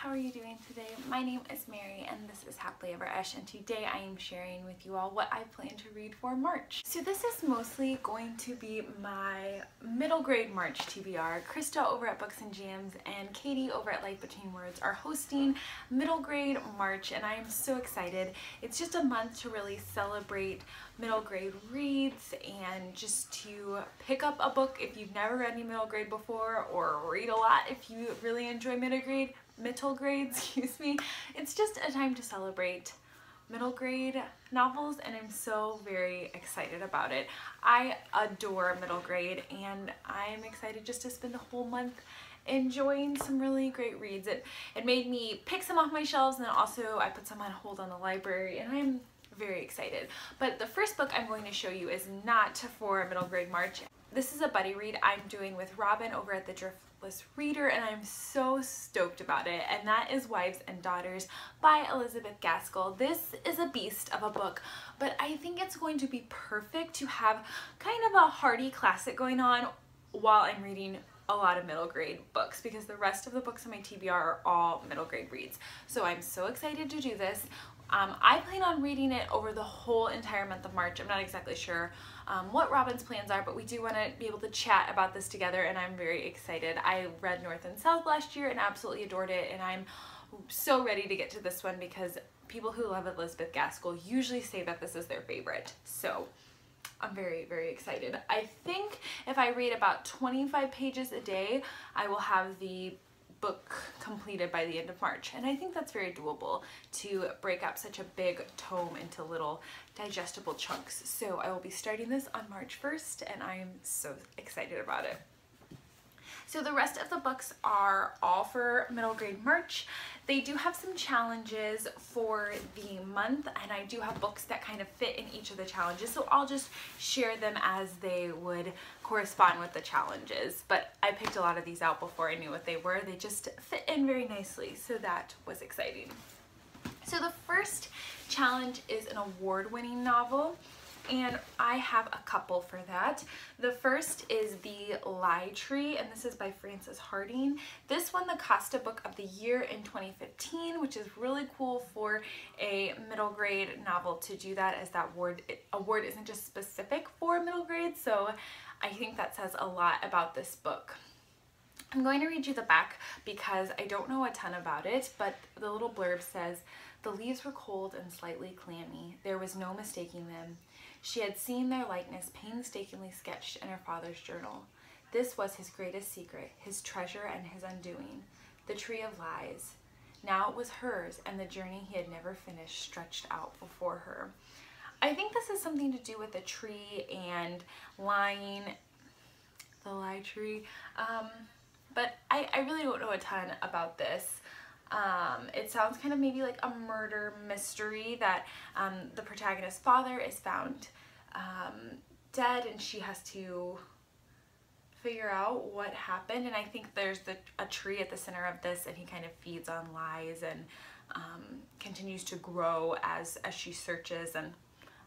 how are you doing today? My name is Mary and this is Happily Ever Esch, and today I am sharing with you all what I plan to read for March. So this is mostly going to be my middle grade March TBR. Krista over at Books and Jams and Katie over at Life Between Words are hosting middle grade March, and I am so excited. It's just a month to really celebrate middle grade reads and just to pick up a book if you've never read any middle grade before, or read a lot if you really enjoy middle grades, excuse me. It's just a time to celebrate middle grade novels, and I'm so very excited about it. I adore middle grade, and I'm excited just to spend the whole month enjoying some really great reads. It made me pick some off my shelves, and then also I put some on hold on the library, and I'm very excited. But the first book I'm going to show you is not for middle grade March. This is a buddy read I'm doing with Robin over at the Driftless Reader, and I'm so stoked about it, and that is Wives and Daughters by Elizabeth Gaskell. This is a beast of a book, but I think it's going to be perfect to have kind of a hearty classic going on while I'm reading a lot of middle grade books, because the rest of the books in my TBR are all middle grade reads. So I'm so excited to do this. I plan on reading it over the whole entire month of March. I'm not exactly sure what Robin's plans are, but we do want to be able to chat about this together, and I'm very excited. I read North and South last year and absolutely adored it, and I'm so ready to get to this one because people who love Elizabeth Gaskell usually say that this is their favorite. So I'm very, very excited. I think if I read about 25 pages a day, I will have the book completed by the end of March, and I think that's very doable to break up such a big tome into little digestible chunks. So I will be starting this on March 1st, and I am so excited about it. So the rest of the books are all for middle grade March. They do have some challenges for the month, and I do have books that kind of fit in each of the challenges, so I'll just share them as they would correspond with the challenges. But I picked a lot of these out before I knew what they were. They just fit in very nicely, so that was exciting. So the first challenge is an award-winning novel, and I have a couple for that. The first is The Lie Tree, and this is by Frances Harding. This won the Costa Book of the Year in 2015, which is really cool for a middle grade novel to do that, as that award isn't just specific for middle grade, so I think that says a lot about this book. I'm going to read you the back because I don't know a ton about it, but the little blurb says, "The leaves were cold and slightly clammy. There was no mistaking them. She had seen their likeness painstakingly sketched in her father's journal. This was his greatest secret, his treasure and his undoing, the tree of lies. Now it was hers, and the journey he had never finished stretched out before her." I think this is something to do with the tree and lying, the lie tree, but I really don't know a ton about this. It sounds kind of maybe like a murder mystery that the protagonist's father is found dead, and she has to figure out what happened. And I think there's a tree at the center of this, and he kind of feeds on lies and continues to grow as she searches. And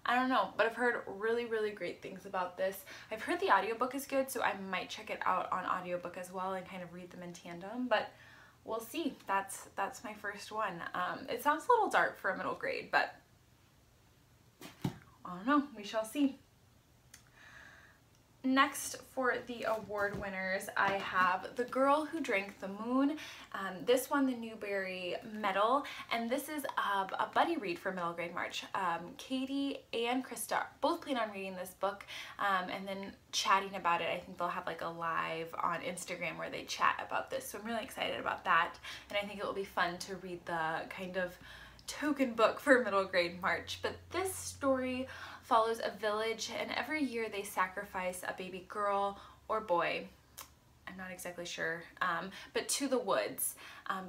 I don't know, but I've heard really, really great things about this. I've heard the audiobook is good, so I might check it out on audiobook as well and kind of read them in tandem, but we'll see. That's my first one. It sounds a little dark for a middle grade, but I don't know. We shall see. Next, for the award winners, I have The Girl Who Drank the Moon. This won the Newbery Medal, and this is a buddy read for middle grade March. Katie and Krista both plan on reading this book and then chatting about it. I think they'll have like a live on Instagram where they chat about this, so I'm really excited about that, and I think it will be fun to read the kind of token book for middle grade March. But this story follows a village, and every year they sacrifice a baby girl or boy, I'm not exactly sure, but to the woods,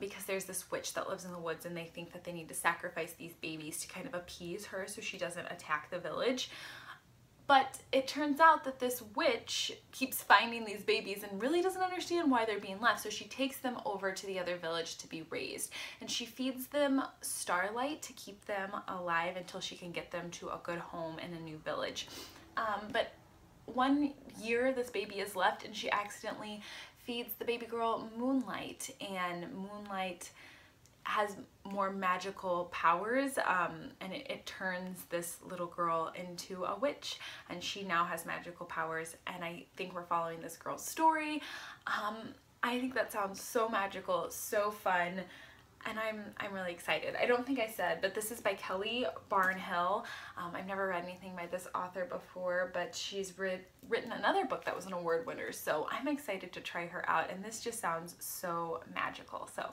because there's this witch that lives in the woods, and they think that they need to sacrifice these babies to kind of appease her so she doesn't attack the village. But it turns out that this witch keeps finding these babies and really doesn't understand why they're being left, so she takes them over to the other village to be raised, and she feeds them starlight to keep them alive until she can get them to a good home in a new village. But one year this baby is left, and she accidentally feeds the baby girl moonlight, and moonlight has more magical powers, and it turns this little girl into a witch, and she now has magical powers, and I think we're following this girl's story. I think that sounds so magical, so fun, and I'm really excited. I don't think I said, but this is by Kelly Barnhill. I've never read anything by this author before, but she's written another book that was an award winner, so I'm excited to try her out, and this just sounds so magical. So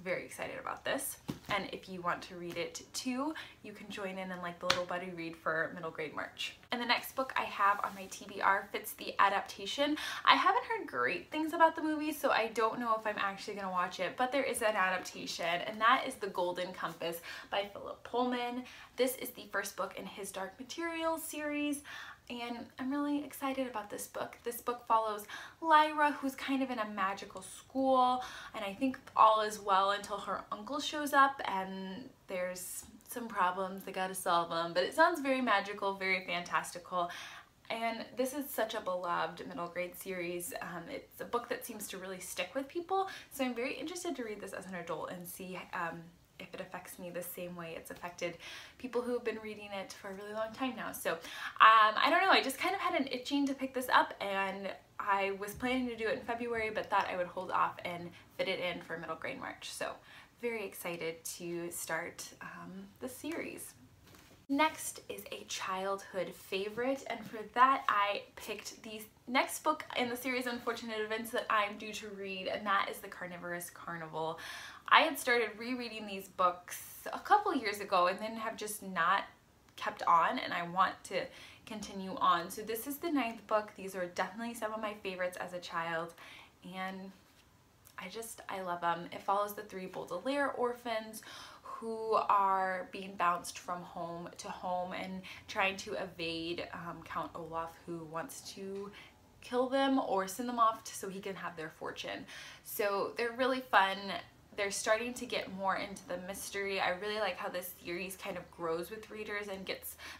very excited about this. And if you want to read it too, you can join in like the little buddy read for middle grade March. And the next book I have on my TBR fits the adaptation. I haven't heard great things about the movie, so I don't know if I'm actually going to watch it, but there is an adaptation, and that is The Golden Compass by Philip Pullman. This is the first book in his Dark Materials series, and I'm really excited about this book. This book follows Lyra, who's kind of in a magical school, and I think all is well until her uncle shows up and there's some problems, they gotta solve them, but it sounds very magical, very fantastical. And this is such a beloved middle grade series. It's a book that seems to really stick with people, so I'm very interested to read this as an adult and see if it affects me the same way it's affected people who have been reading it for a really long time now. So I don't know, I just kind of had an itching to pick this up, and I was planning to do it in February, but thought I would hold off and fit it in for middle grade March. So very excited to start the series. Next is a childhood favorite, and for that I picked the next book in the series Unfortunate Events that I'm due to read, and that is The Carnivorous Carnival. I had started rereading these books a couple years ago and then have just not kept on, and I want to continue on. So this is the 9th book. These are definitely some of my favorites as a child, and I love them. It follows the 3 Baudelaire orphans who are being bounced from home to home and trying to evade Count Olaf, who wants to kill them or send them off so he can have their fortune. So they're really fun. They're starting to get more into the mystery. I really like how this series kind of grows with readers and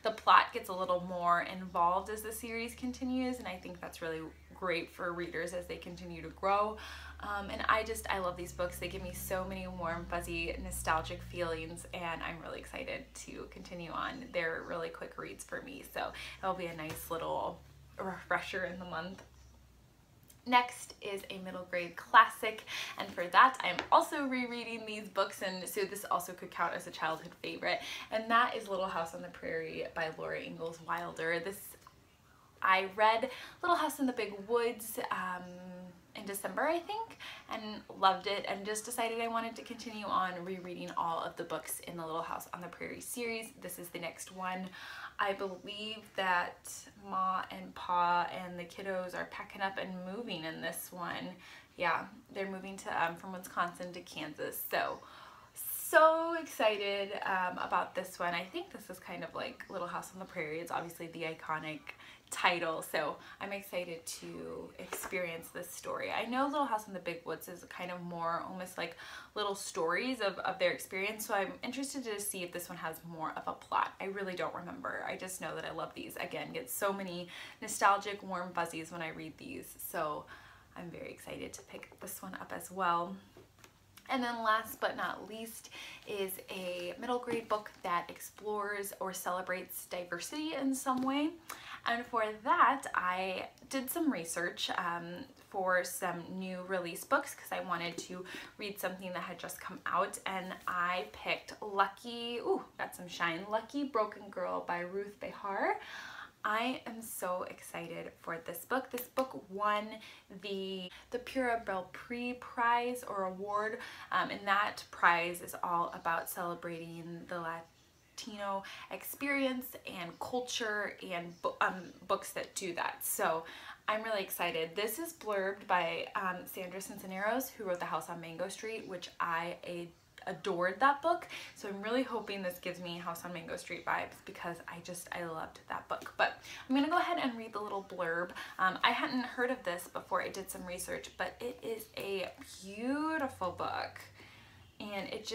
the plot gets a little more involved as the series continues, and I think that's really great for readers as they continue to grow. And I love these books. They give me so many warm, fuzzy, nostalgic feelings, and I'm really excited to continue on. They're really quick reads for me, so it'll be a nice little refresher in the month. Next is a middle grade classic, and for that I'm also rereading these books, and so this also could count as a childhood favorite, and that is Little House on the Prairie by Laura Ingalls Wilder. I read Little House in the Big Woods in December, I think, and loved it, and just decided I wanted to continue on rereading all of the books in the Little House on the Prairie series. This is the next one. I believe that Ma and Pa and the kiddos are packing up and moving in this one. Yeah, they're moving to from Wisconsin to Kansas. So excited about this one. I think this is kind of like Little House on the Prairie. It's obviously the iconic title, so I'm excited to experience this story. I know Little House in the Big Woods is kind of more almost like little stories of their experience, so I'm interested to see if this one has more of a plot. I really don't remember. I just know that I love these. Again, get so many nostalgic warm fuzzies when I read these, so I'm very excited to pick this one up as well. And then last but not least is a middle grade book that explores or celebrates diversity in some way. And for that, I did some research for some new release books because I wanted to read something that had just come out, and I picked Lucky, ooh, got some shine, Lucky Broken Girl by Ruth Behar. I am so excited for this book. This book won the Pura Belprix Prize or award, and that prize is all about celebrating the Latino experience and culture and books that do that. So I'm really excited. This is blurbed by Sandra Cisneros, who wrote The House on Mango Street, which I adored that book, so I'm really hoping this gives me House on Mango Street vibes because I loved that book. But I'm gonna go ahead and read the little blurb. I hadn't heard of this before I did some research, but it is a beautiful book, and it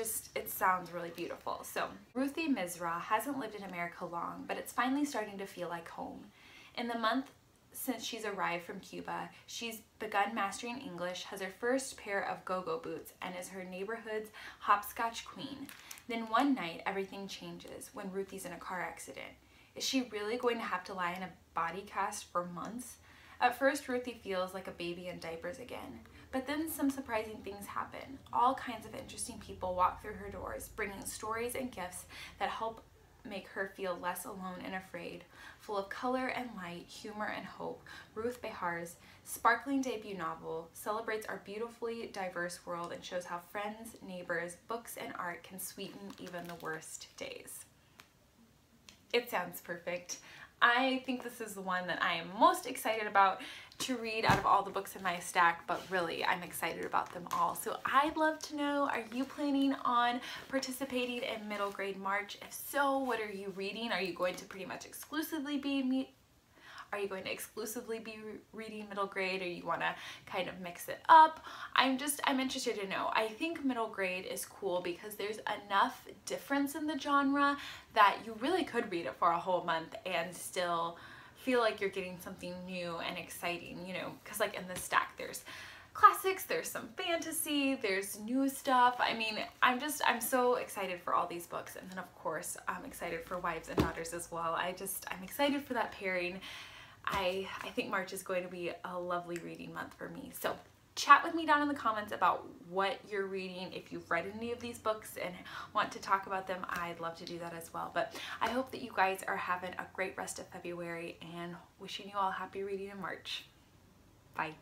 sounds really beautiful. So Ruthie Mizra hasn't lived in America long, but it's finally starting to feel like home. In the month since she's arrived from Cuba. She's begun mastering English, has her first pair of go-go boots, and is her neighborhood's hopscotch queen. Then one night, everything changes when Ruthie's in a car accident. Is she really going to have to lie in a body cast for months? At first, Ruthie feels like a baby in diapers again. But then some surprising things happen. All kinds of interesting people walk through her doors, bringing stories and gifts that help make her feel less alone and afraid. Full of color and light, humor and hope, Ruth Behar's sparkling debut novel celebrates our beautifully diverse world and shows how friends, neighbors, books, and art can sweeten even the worst days. It sounds perfect. I think this is the one that I am most excited about to read out of all the books in my stack, but really I'm excited about them all. So I'd love to know, are you planning on participating in middle grade March? If so, what are you reading? Are you going to pretty much exclusively be reading middle grade, or you want to kind of mix it up? I'm interested to know. I think middle grade is cool because there's enough difference in the genre that you really could read it for a whole month and still feel like you're getting something new and exciting, you know, because like in this stack there's classics, there's some fantasy, there's new stuff. I mean, I'm so excited for all these books. And then of course I'm excited for Wives and Daughters as well. I'm excited for that pairing. I think March is going to be a lovely reading month for me. So chat with me down in the comments about what you're reading. If you've read any of these books and want to talk about them, I'd love to do that as well. But I hope that you guys are having a great rest of February and wishing you all happy reading in March. Bye.